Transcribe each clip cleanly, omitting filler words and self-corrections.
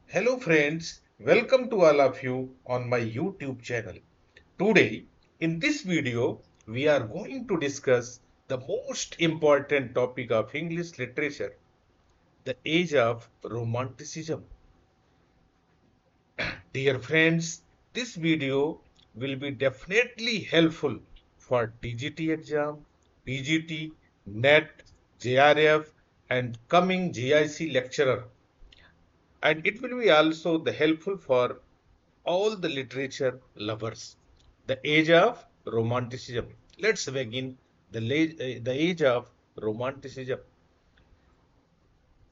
Hello friends, welcome to all of you on my YouTube channel. Today, in this video, we are going to discuss the most important topic of English literature, the age of Romanticism. Dear friends, this video will be definitely helpful for TGT exam, PGT, NET, JRF and coming GIC lecturer, and it will be also the helpful for all the literature lovers. The age of Romanticism. Let's begin the age of Romanticism.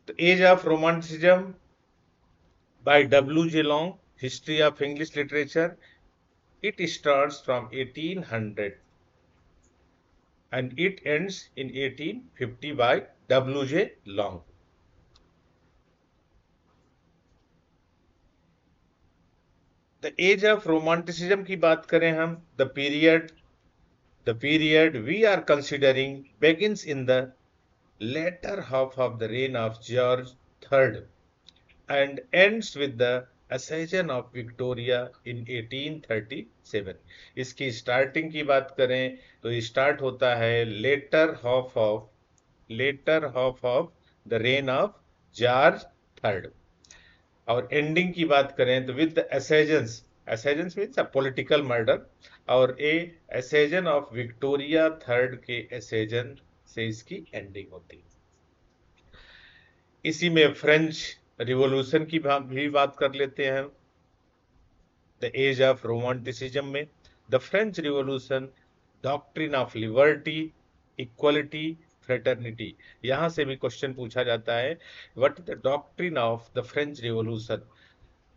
The age of Romanticism by W.J. Long, History of English Literature. It starts from 1800 and it ends in 1850 by W.J. Long. The age of Romanticism की बात करें हम, the period we are considering begins in the latter half of the reign of George III and ends with the accession of Victoria in 1837. इसकी starting की बात करें तो start होता है later half of the reign of George III और ending की बात करें तो with accessions means a political murder और ए accession ऑफ विक्टोरिया थर्ड के accession से इसकी एंडिंग होती है। इसी में फ्रेंच रिवॉल्यूशन की भी बात कर लेते हैं। द एज ऑफ रोमांटिसिज्म में the French revolution, doctrine of liberty, equality, fraternity. यहां से भी क्वेश्चन पूछा जाता है, what is the doctrine of the French revolution?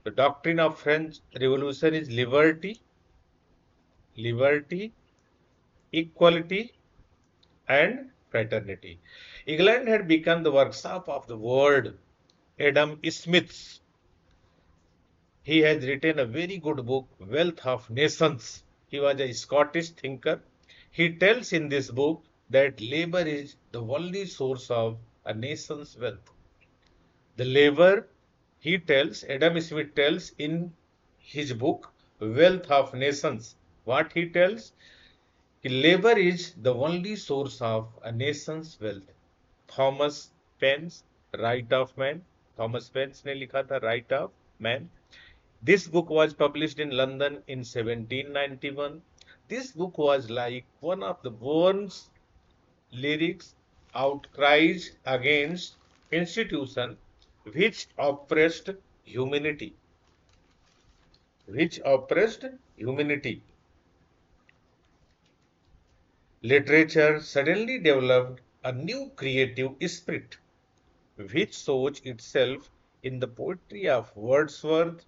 The doctrine of French revolution is liberty, equality and fraternity. England had become the workshop of the world. Adam Smith, he has written a very good book, Wealth of Nations. He was a Scottish thinker. He tells in this book that labor is the only source of a nation's wealth. The labor, Adam Smith tells in his book, Wealth of Nations, what he tells? Labor is the only source of a nation's wealth. Thomas Paine's, right of man, Thomas Paine's ने लिखा था right of man. This book was published in London in 1791. This book was like one of the Burns lyrics outcries against institution which oppressed humanity. Which oppressed humanity. Literature suddenly developed a new creative spirit which shows itself in the poetry of Wordsworth.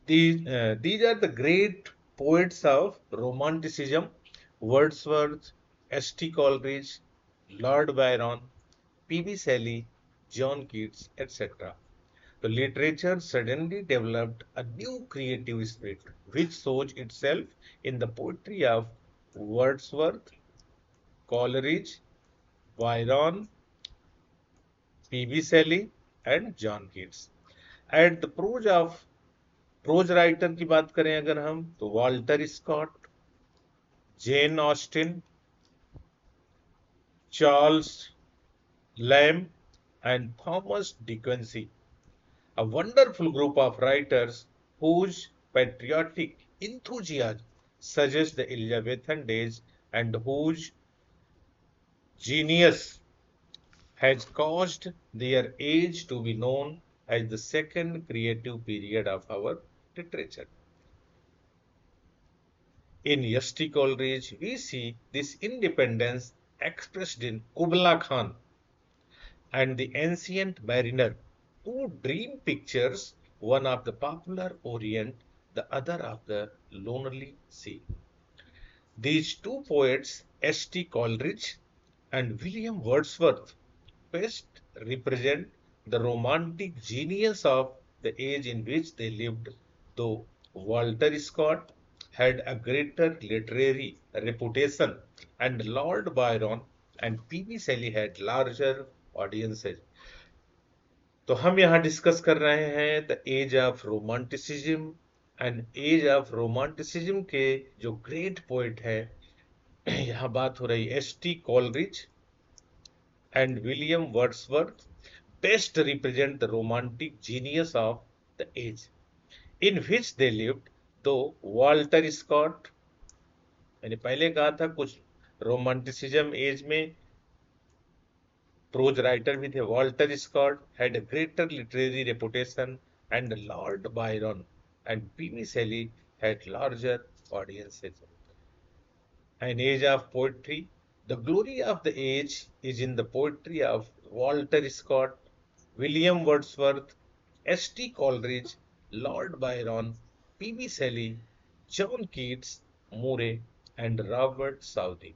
These are the great poets of Romanticism: Wordsworth, S.T. Coleridge, Lord Byron, P.B. Shelley, John Keats, etc. The literature suddenly developed a new creative spirit which shows itself in the poetry of Wordsworth, Coleridge, Byron, P.B. Shelley, and John Keats. And the prose writer की बात करें अगर हम तो Walter Scott, Jane Austen, Charles Lamb and Thomas Dickensy, a wonderful group of writers whose patriotic enthusiasm suggests the Elizabethan days and whose genius has caused their age to be known as the second creative period of our literature. In S.T. Coleridge, we see this independence expressed in Kubla Khan and the Ancient Mariner, two dream pictures, one of the popular Orient, the other of the lonely sea. These two poets, S.T. Coleridge and William Wordsworth, best represent the romantic genius of the age in which they lived, though Walter Scott had a greater literary reputation and Lord Byron and P.B. Shelley had larger audiences. तो हम यहाँ discuss कर रहे हैं the age of romanticism. And age of romanticism के जो great poet है, यहाँ बात हो रही S T. Coleridge and William Wordsworth best represent the romantic genius of the age in which they lived. तो वाल्टर स्कॉट, मैंने पहले कहा था कुछ रोमांटिसिज्म एज में प्रोज राइटर भी थे। Walter Scott had a greater literary reputation and Lord Byron and P B Shelley had larger audiences. An age of poetry. The glory of the age is in the poetry of Walter Scott, William Wordsworth, S.T. Coleridge, Lord Byron, P.B. Shelley, John Keats, Moore, and Robert Southey.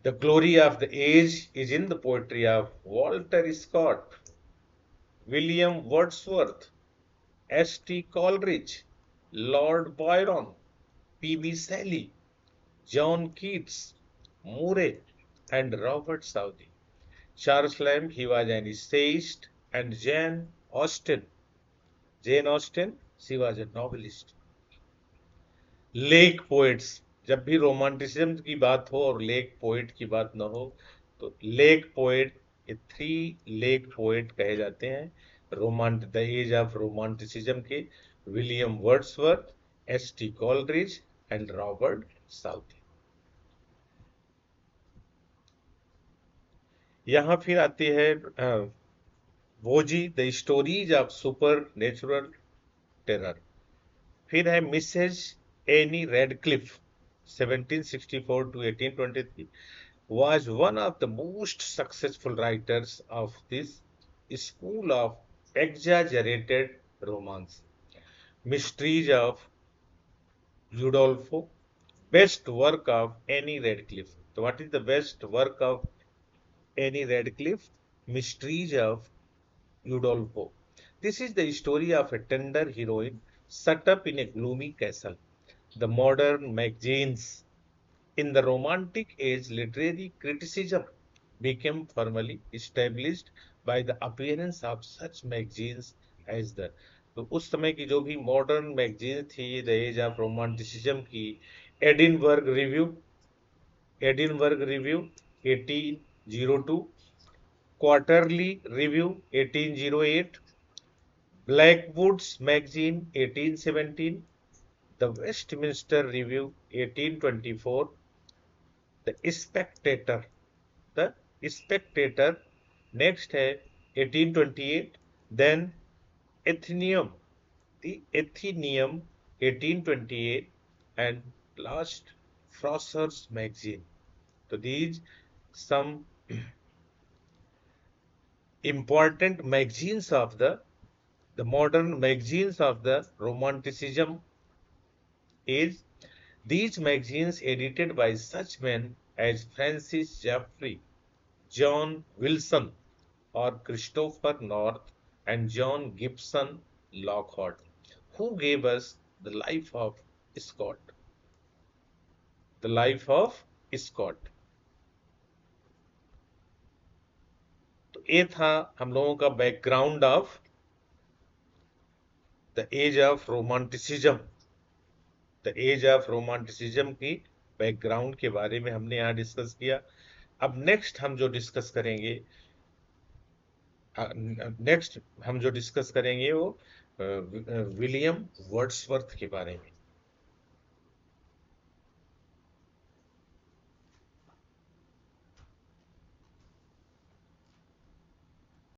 The glory of the age is in the poetry of Walter Scott, William Wordsworth, S.T. Coleridge, Lord Byron, P.B. Shelley, John Keats, Moore, and Robert Southey. Charles Lamb, he was an essayist, and Jane Austen, she was a novelist. Lake poets, जब भी romanticism की बात हो और lake poet की बात न हो, तो लेक पोएट, ये थ्री लेक पोएट कहे जाते हैं द एज ऑफ रोमांटिसिज्म के, William Wordsworth, S T. Coleridge and Robert Southey. यहाँ फिर आती है वोजी the stories of supernatural terror. फिर है Mrs Anne Radcliffe 1764 to 1823 was one of the most successful writers of this school of exaggerated romance. Mysteries of Udolpho, best work of Annie Radcliffe. So what is the best work of Annie Radcliffe? Mysteries of Udolpho. This is the story of a tender heroine shut up in a gloomy castle. The modern magazines. In the Romantic age, literary criticism became formally established by the appearance of such magazines as the, तो उस समय की जो भी modern magazine थी the age of romanticism की, Edinburgh Review, 1802, Quarterly Review 1808, Blackwood's Magazine 1817, the Westminster Review 1824, the Spectator, next है 1828, then Athenaeum, the Athenaeum 1828, and last Fraser's magazine. तो these some important magazines of the modern magazines of the romanticism age. These magazines edited by such men as Francis Jeffrey, John Wilson, or Christopher North, and John Gibson Lockhart, who gave us the life of Scott. The life of Scott. तो ये था हम लोगों का background of the age of romanticism. The age of romanticism की background के बारे में हमने यहाँ डिस्कस किया। अब नेक्स्ट हम जो डिस्कस करेंगे वो विलियम वर्ड्सवर्थ के बारे में।